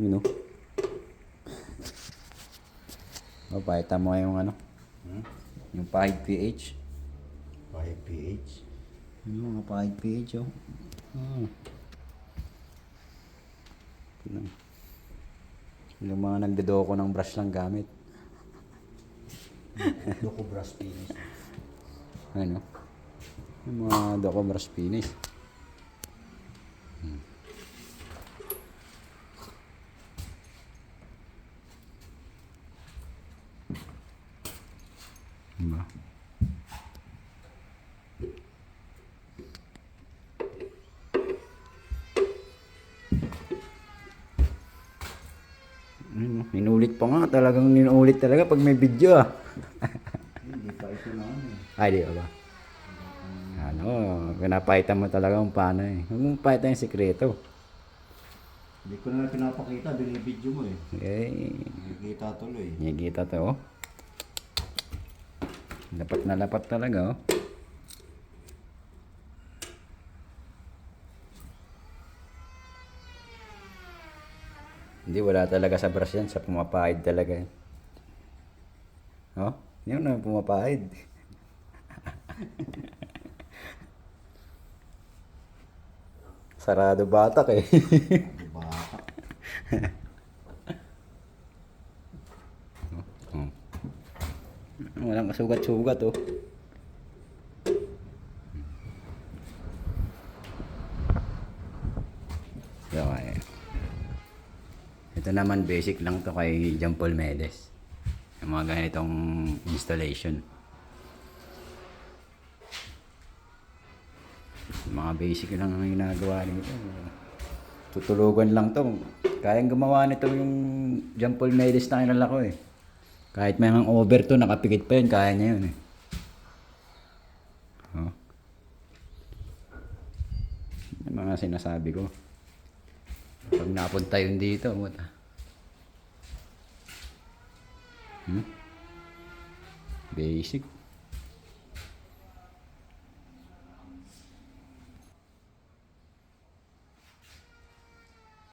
Yun o. O, pakita mo yung ano. Yung pahid pH. Pahid pH. Yung mga pahid pH o. Yung mga nagdodoko ng brush lang gamit. Doko brush finish. Ano? Yung mga doko brush finish. Diba? Inulit pa nga. Talagang inulit talaga pag may video ah. Hindi pa ito na ano eh. Ay, di ba? Ano, pinapakita mo talaga kung paano eh. Huwag mong pakita yung sikreto. Hindi ko na pinapakita, binibidyo mo eh. Eh, Nakikita tuloy. nakikita to oh. Lapat na lapat talaga oh. Hindi, wala talaga sa brush yan. Sa pumapahid talaga yan. Oh, yun na pumapahid. Sarado batak eh. Baka. Oh. Walang kasugat-sugat oh. So, ito naman basic lang to kay John Paul Medes. Yung mga ganitong installation. Mga basic lang ang ginagawa nito. Tutulugan lang to. Kayang gumawa nito yung John Paul Medes na kilala ko eh. Kahit may mga over to, nakapikit pa yun, kaya niya yun eh. Oh. Yung mga sinasabi ko. Pag napunta yun dito, basic.